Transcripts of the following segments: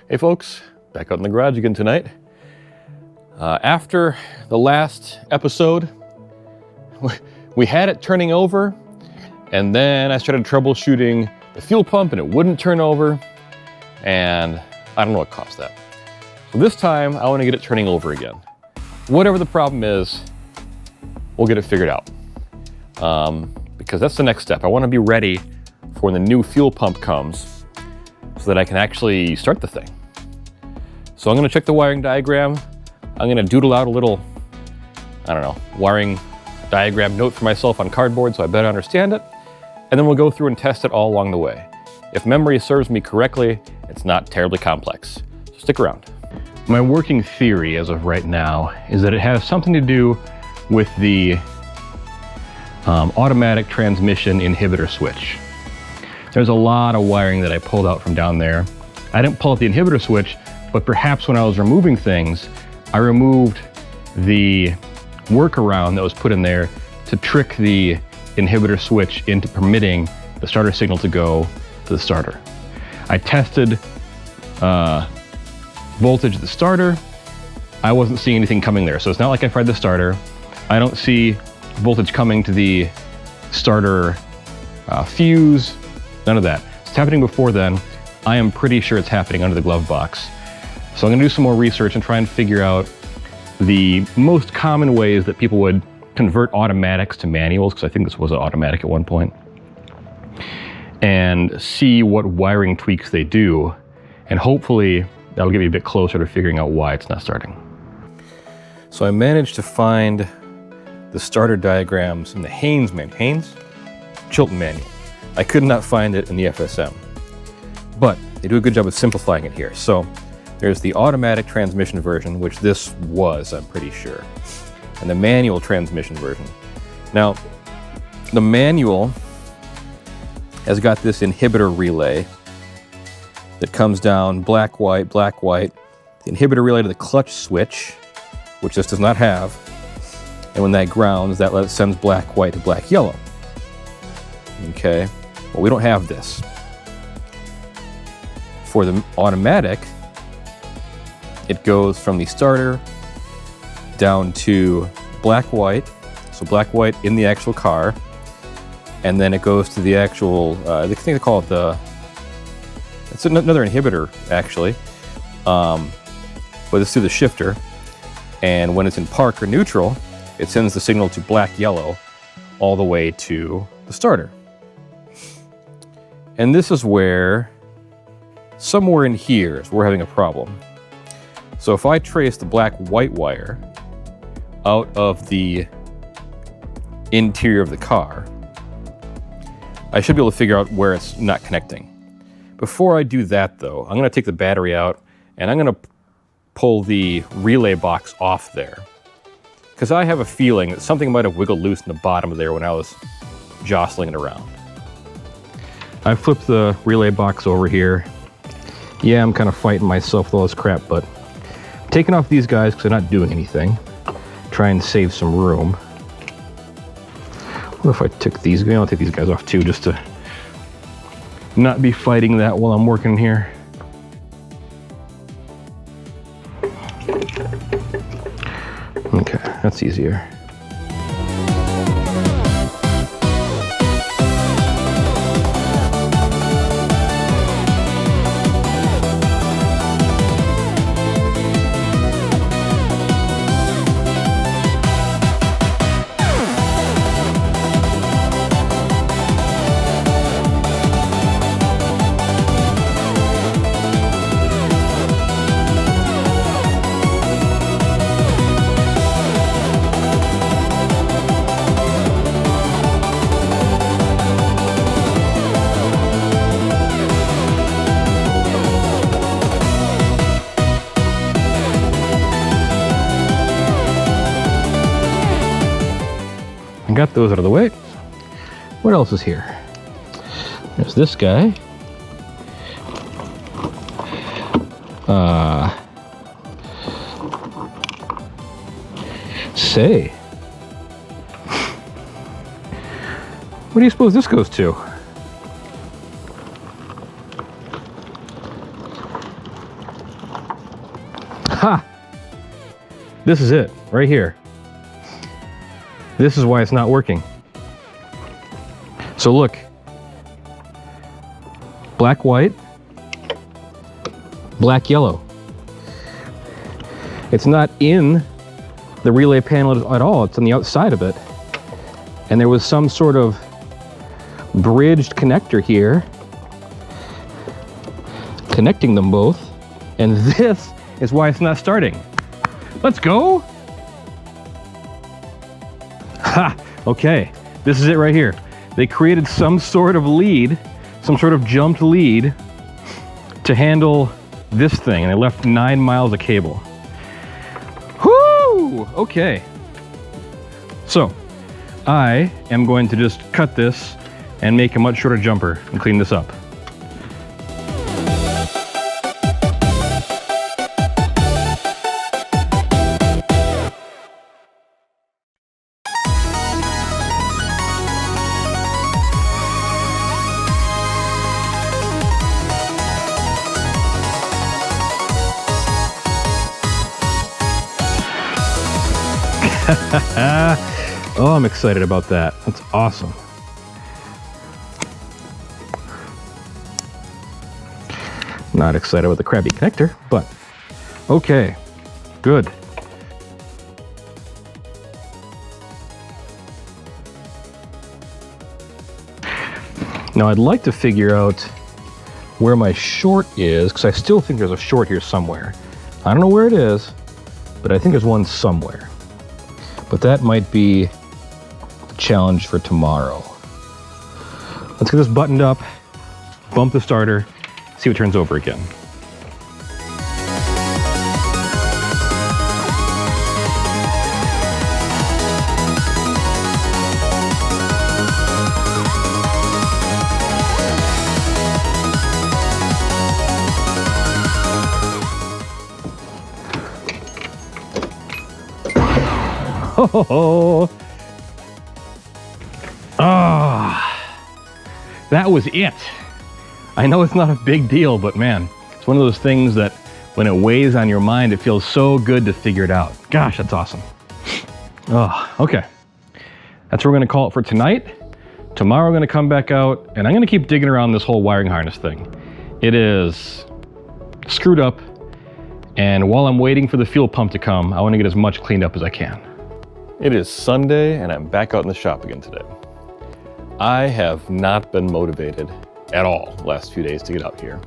Hey folks, back out in the garage again tonight. After the last episode, we had it turning over, and then I started troubleshooting the fuel pump and it wouldn't turn over, and I don't know what caused that. So this time I want to get it turning over again. Whatever the problem is, we'll get it figured out. Because that's the next step. I want to be ready for when the new fuel pump comes so that I can actually start the thing. So I'm going to check the wiring diagram. I'm going to doodle out a little, I don't know, wiring diagram note for myself on cardboard so I better understand it. And then we'll go through and test it all along the way. If memory serves me correctly, it's not terribly complex. So stick around. My working theory as of right now is that it has something to do with the automatic transmission inhibitor switch. There's a lot of wiring that I pulled out from down there. I didn't pull out the inhibitor switch, but perhaps when I was removing things, I removed the workaround that was put in there to trick the inhibitor switch into permitting the starter signal to go to the starter. I tested voltage at the starter. I wasn't seeing anything coming there. So it's not like I fried the starter. I don't see voltage coming to the starter fuse, none of that. It's happening before then. I am pretty sure it's happening under the glove box. So I'm gonna do some more research and try and figure out the most common ways that people would convert automatics to manuals, because I think this was an automatic at one point, and see what wiring tweaks they do. And hopefully that'll get me a bit closer to figuring out why it's not starting. So I managed to find the starter diagrams in the Chilton manual. I could not find it in the FSM, but they do a good job of simplifying it here. So there's the automatic transmission version, which this was, I'm pretty sure, and the manual transmission version. Now, the manual has got this inhibitor relay that comes down black, white, the inhibitor relay to the clutch switch, which this does not have. And when that grounds, that sends black, white to black, yellow. Okay, well, we don't have this. For the automatic, it goes from the starter down to black, white. So black, white in the actual car. And then it goes to the actual, I think they call it it's another inhibitor, actually. But it's through the shifter. And when it's in park or neutral, it sends the signal to black, yellow, all the way to the starter. And this is where, somewhere in here, is where we're having a problem. So if I trace the black, white wire out of the interior of the car, I should be able to figure out where it's not connecting. Before I do that though, I'm gonna take the battery out and I'm gonna pull the relay box off there. Because I have a feeling that something might have wiggled loose in the bottom of there when I was jostling it around. I flipped the relay box over here. Yeah, I'm kind of fighting myself with all this crap, but I'm taking off these guys because they're not doing anything. Try and save some room. What if I took these? Maybe I'll take these guys off too, just to not be fighting that while I'm working here. Okay, that's easier. Got those out of the way. What else is here? There's this guy. Say, what do you suppose this goes to? Ha! This is it, right here. This is why it's not working. So look, black, white, black, yellow. It's not in the relay panel at all, it's on the outside of it. And there was some sort of bridged connector here, connecting them both. And this is why it's not starting. Let's go. Ha, okay, this is it right here. They created some sort of lead, some sort of jumped lead to handle this thing, and they left 9 miles of cable. Whoo, okay. So, I am going to just cut this and make a much shorter jumper and clean this up. Oh, I'm excited about that. That's awesome. Not excited about the crappy connector, but okay, good. Now I'd like to figure out where my short is, because I still think there's a short here somewhere. I don't know where it is, but I think there's one somewhere. But that might be a challenge for tomorrow. Let's get this buttoned up, bump the starter, see what turns over again. Oh, that was it. I know it's not a big deal, but man, it's one of those things that when it weighs on your mind, it feels so good to figure it out. Gosh, that's awesome. Oh, okay. That's what we're gonna call it for tonight. Tomorrow, we're gonna come back out and I'm gonna keep digging around this whole wiring harness thing. It is screwed up, and while I'm waiting for the fuel pump to come, I wanna get as much cleaned up as I can. It is Sunday and I'm back out in the shop again today. I have not been motivated at all the last few days to get out here.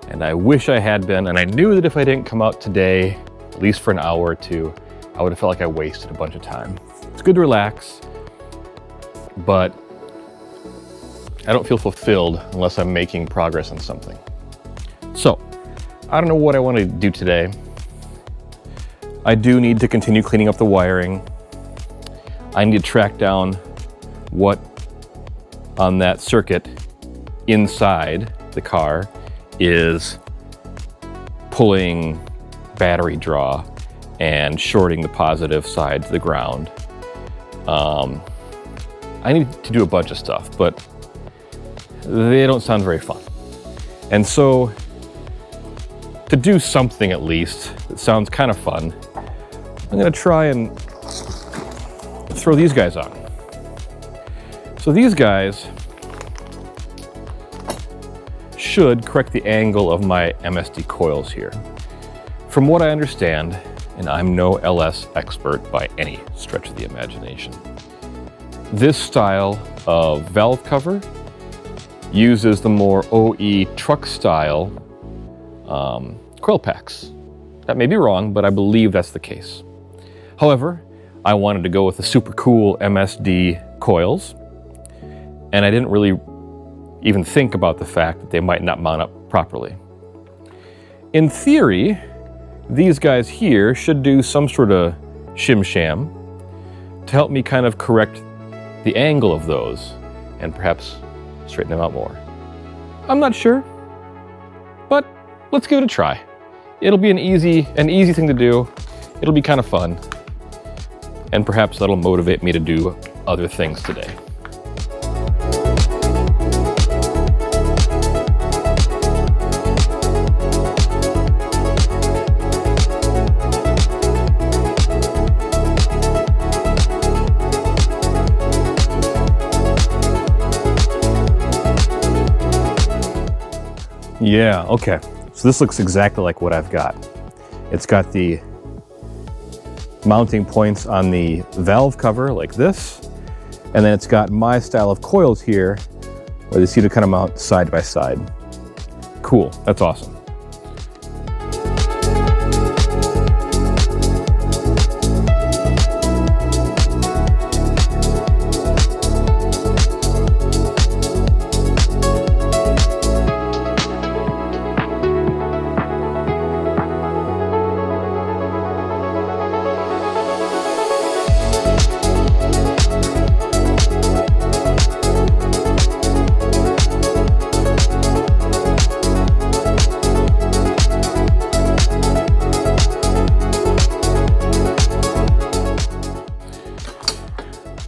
And I wish I had been, and I knew that if I didn't come out today, at least for an hour or two, I would have felt like I wasted a bunch of time. It's good to relax, but I don't feel fulfilled unless I'm making progress on something. So, I don't know what I want to do today. I do need to continue cleaning up the wiring. I need to track down what on that circuit inside the car is pulling battery draw and shorting the positive side to the ground. I need to do a bunch of stuff, but they don't sound very fun. And so to do something at least that sounds kind of fun, I'm gonna try and throw these guys on. So these guys should correct the angle of my MSD coils here. From what I understand, and I'm no LS expert by any stretch of the imagination, this style of valve cover uses the more OE truck style coil packs. That may be wrong, but I believe that's the case. However, I wanted to go with the super cool MSD coils, and I didn't really even think about the fact that they might not mount up properly. In theory, these guys here should do some sort of shim-sham to help me kind of correct the angle of those and perhaps straighten them out more. I'm not sure, but let's give it a try. It'll be an easy thing to do. It'll be kind of fun. And perhaps that'll motivate me to do other things today. Yeah, okay. So this looks exactly like what I've got. It's got the mounting points on the valve cover like this, and then it's got my style of coils here where they seem to kind of mount side by side. Cool, that's awesome.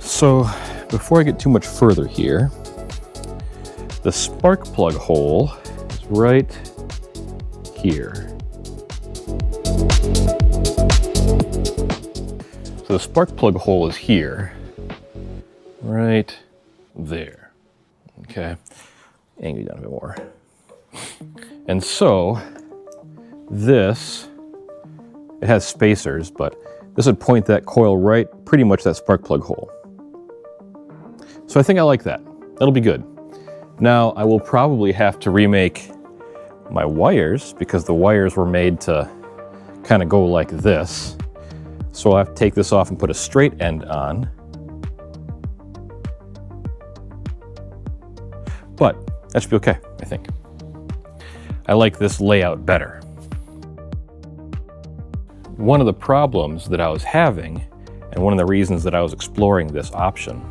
So before I get too much further here, the spark plug hole is right here. So the spark plug hole is here, right there. Okay, angle it down a bit more. And so this, it has spacers, but this would point that coil right pretty much that spark plug hole. So I think I like that. That'll be good. Now I will probably have to remake my wires because the wires were made to kind of go like this. So I'll have to take this off and put a straight end on. But that should be okay, I think. I like this layout better. One of the problems that I was having, and one of the reasons that I was exploring this option,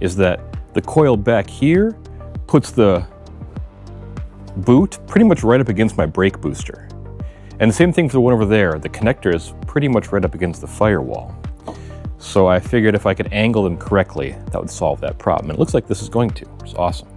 is that the coil back here puts the boot pretty much right up against my brake booster. And the same thing for the one over there. The connector is pretty much right up against the firewall. So I figured if I could angle them correctly, that would solve that problem. And it looks like this is going to. It's awesome.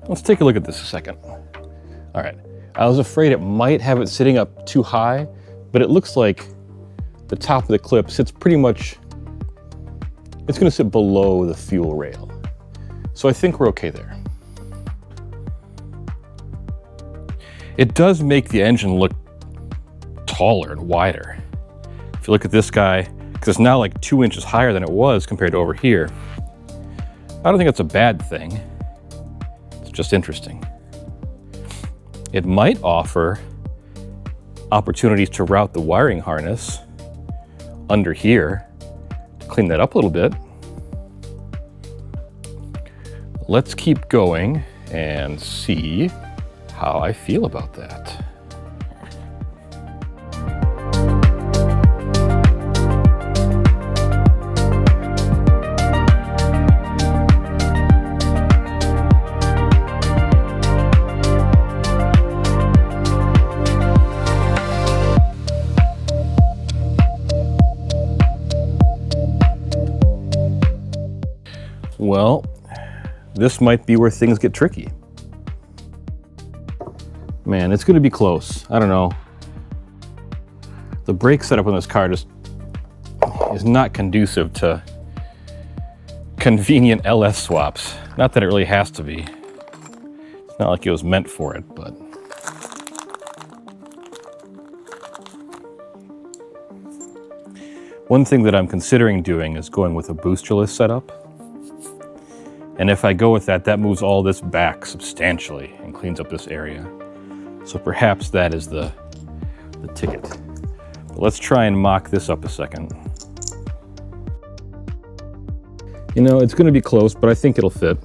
Let's take a look at this a second. All right, I was afraid it might have it sitting up too high, but it looks like the top of the clip sits pretty much, it's gonna sit below the fuel rail. So I think we're okay there. It does make the engine look taller and wider. If you look at this guy, because it's now like 2 inches higher than it was compared to over here. I don't think that's a bad thing. Just interesting. It might offer opportunities to route the wiring harness under here to clean that up a little bit. Let's keep going and see how I feel about that. Well, this might be where things get tricky. Man, it's gonna be close. I don't know. The brake setup on this car just is not conducive to convenient LS swaps. Not that it really has to be. It's not like it was meant for it, but. One thing that I'm considering doing is going with a boosterless setup. And if I go with that, that moves all this back substantially and cleans up this area. So perhaps that is the ticket. But let's try and mock this up a second. You know, it's gonna be close, but I think it'll fit.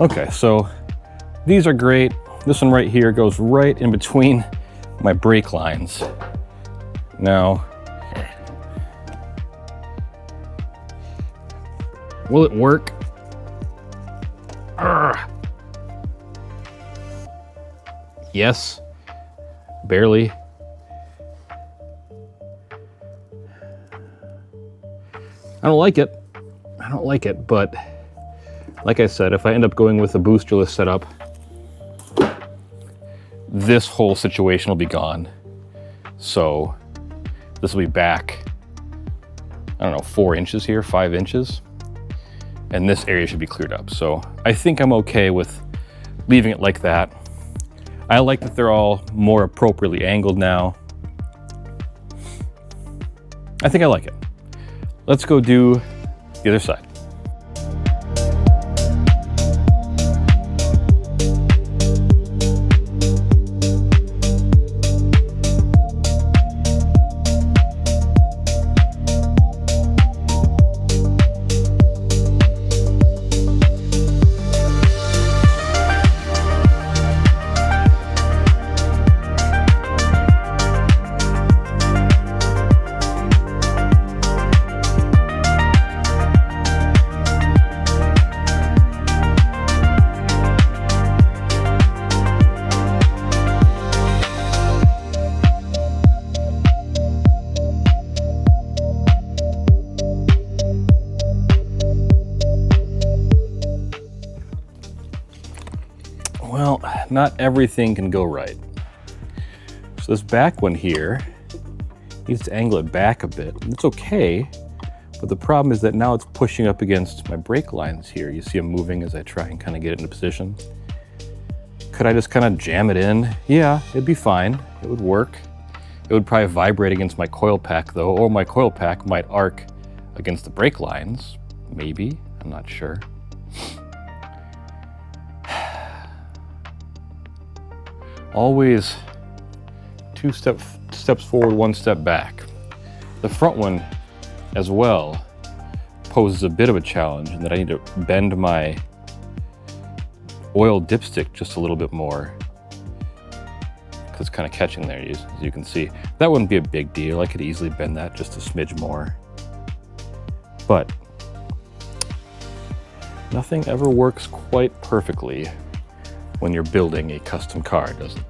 Okay, so these are great. This one right here goes right in between my brake lines. Now, will it work? Yes, barely. I don't like it. I don't like it, but like I said, if I end up going with a boosterless setup, this whole situation will be gone. So this will be back, I don't know, 4 inches here, 5 inches. And this area should be cleared up. So I think I'm okay with leaving it like that. I like that they're all more appropriately angled now. I think I like it. Let's go do the other side. Well, not everything can go right. So this back one here needs to angle it back a bit. It's okay, but the problem is that now it's pushing up against my brake lines here. You see them moving as I try and kind of get it into position. Could I just kind of jam it in? Yeah, it'd be fine. It would work. It would probably vibrate against my coil pack though, or my coil pack might arc against the brake lines. Maybe, I'm not sure. Always 2 steps forward, 1 step back. The front one as well poses a bit of a challenge in that I need to bend my oil dipstick just a little bit more because it's kind of catching there, as you can see. That wouldn't be a big deal. I could easily bend that just a smidge more. But nothing ever works quite perfectly when you're building a custom car, does it?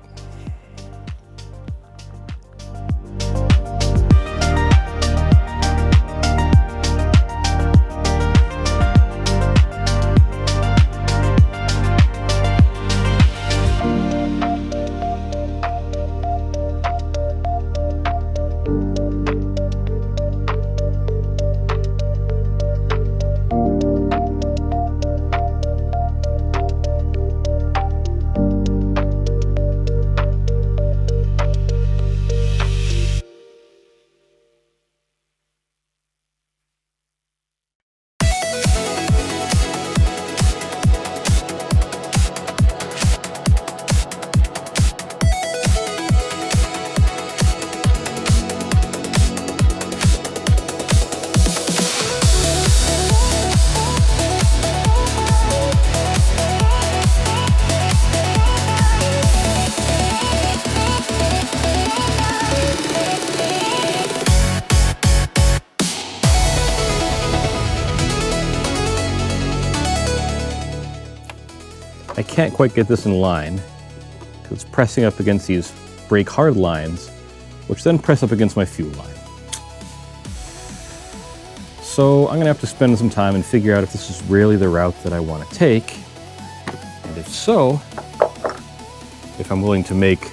I can't quite get this in line because it's pressing up against these brake hard lines, which then press up against my fuel line. So I'm gonna have to spend some time and figure out if this is really the route that I want to take. And if so, if I'm willing to make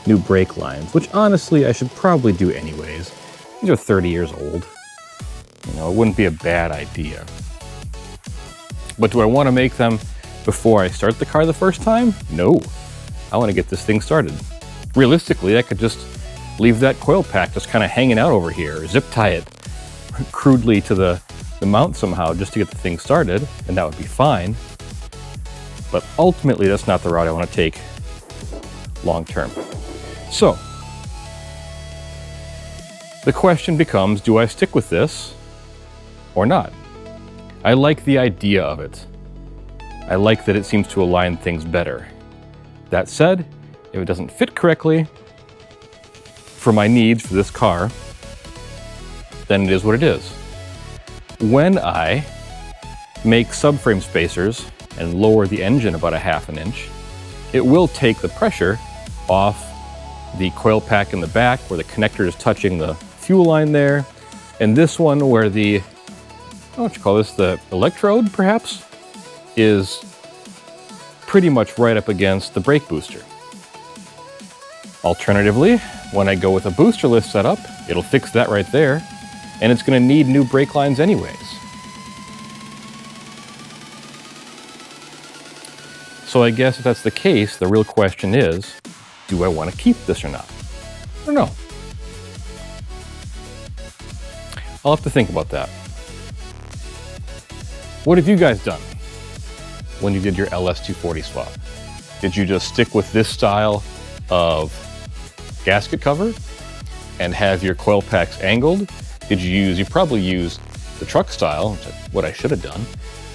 new brake lines, which honestly I should probably do anyways. These are 30 years old. You know, it wouldn't be a bad idea. But do I want to make them before I start the car the first time? No. I want to get this thing started. Realistically, I could just leave that coil pack just kind of hanging out over here, zip tie it crudely to the mount somehow just to get the thing started, and that would be fine. But ultimately, that's not the route I want to take long term. So, the question becomes, do I stick with this or not? I like the idea of it. I like that it seems to align things better. That said, if it doesn't fit correctly for my needs for this car, then it is what it is. When I make subframe spacers and lower the engine about 1/2 inch, it will take the pressure off the coil pack in the back where the connector is touching the fuel line there, and this one where the, what you call this, the electrode perhaps, is pretty much right up against the brake booster. Alternatively, when I go with a boosterless setup, it'll fix that right there, and it's going to need new brake lines anyways. So I guess if that's the case, the real question is, do I want to keep this or not? I don't know. I'll have to think about that. What have you guys done when you did your LS240 swap? Did you just stick with this style of gasket cover and have your coil packs angled? Did you probably used the truck style, which is what I should have done,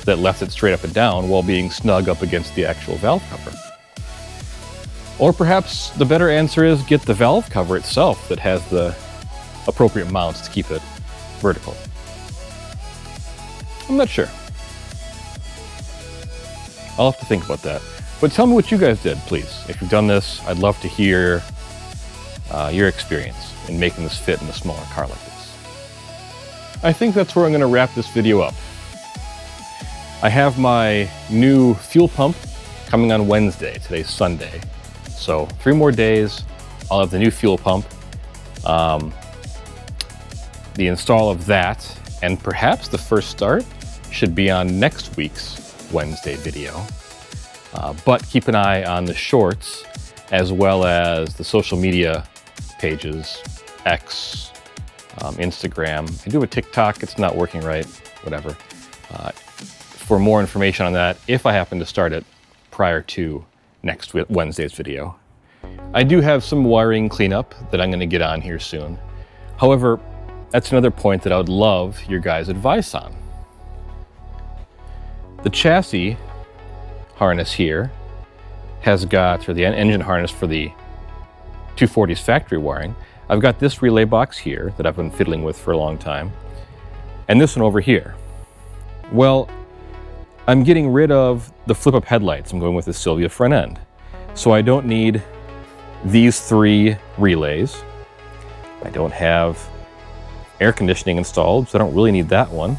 that left it straight up and down while being snug up against the actual valve cover. Or perhaps the better answer is get the valve cover itself that has the appropriate mounts to keep it vertical. I'm not sure. I'll have to think about that. But tell me what you guys did, please. If you've done this, I'd love to hear your experience in making this fit in a smaller car like this. I think that's where I'm going to wrap this video up. I have my new fuel pump coming on Wednesday. Today's Sunday. So 3 more days, I'll have the new fuel pump. The install of that, and perhaps the first start, should be on next week's Wednesday video. But keep an eye on the shorts, as well as the social media pages, X, Instagram. I do a TikTok, it's not working right, whatever. For more information on that, if I happen to start it prior to next Wednesday's video. I do have some wiring cleanup that I'm going to get on here soon. However, that's another point that I would love your guys' advice on. The chassis harness here has got, or the engine harness for the 240's factory wiring, I've got this relay box here that I've been fiddling with for a long time, and this one over here. Well, I'm getting rid of the flip-up headlights. I'm going with the Sylvia front end. So I don't need these 3 relays. I don't have air conditioning installed, so I don't really need that one.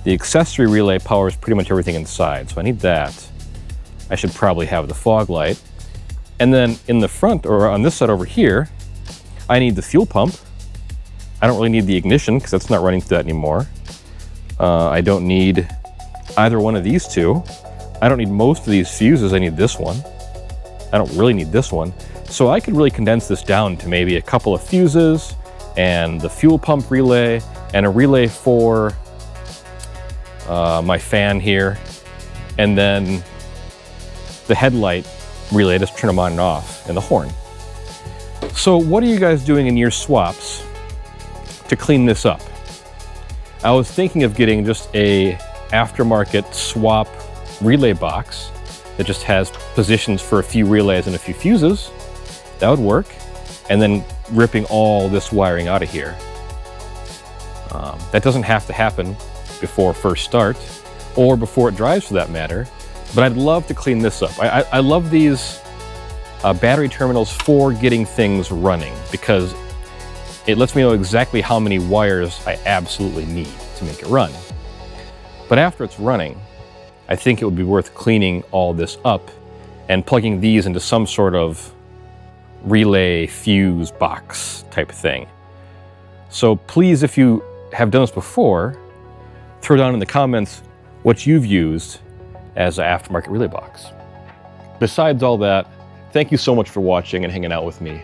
The accessory relay powers pretty much everything inside, so I need that. I should probably have the fog light. And then in the front, or on this side over here, I need the fuel pump. I don't really need the ignition because that's not running through that anymore. I don't need either one of these 2. I don't need most of these fuses. I need this one. I don't really need this one. So I could really condense this down to maybe a couple of fuses and the fuel pump relay and a relay for my fan here, and then the headlight relay, just turn them on and off, and the horn. So what are you guys doing in your swaps to clean this up? I was thinking of getting just a aftermarket swap relay box that just has positions for a few relays and a few fuses. That would work. And then ripping all this wiring out of here. That doesn't have to happen before first start, or before it drives for that matter, but I'd love to clean this up. I love these battery terminals for getting things running, because it lets me know exactly how many wires I absolutely need to make it run. But after it's running, I think it would be worth cleaning all this up and plugging these into some sort of relay fuse box type thing. So please, if you have done this before, throw down in the comments what you've used as an aftermarket relay box. Besides all that, thank you so much for watching and hanging out with me.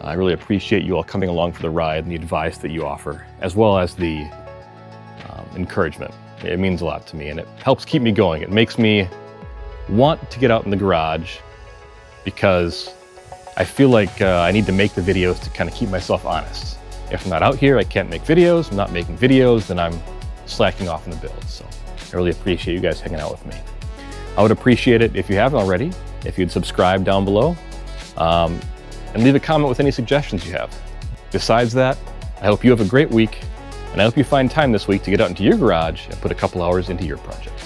I really appreciate you all coming along for the ride and the advice that you offer, as well as the encouragement. It means a lot to me, and it helps keep me going. It makes me want to get out in the garage, because I feel like I need to make the videos to kind of keep myself honest. If I'm not out here, I can't make videos. I'm not making videos, then I'm slacking off in the build. So I really appreciate you guys hanging out with me. I would appreciate it if you haven't already, if you'd subscribe down below, and leave a comment with any suggestions you have. Besides that, I hope you have a great week, and I hope you find time this week to get out into your garage and put a couple hours into your project.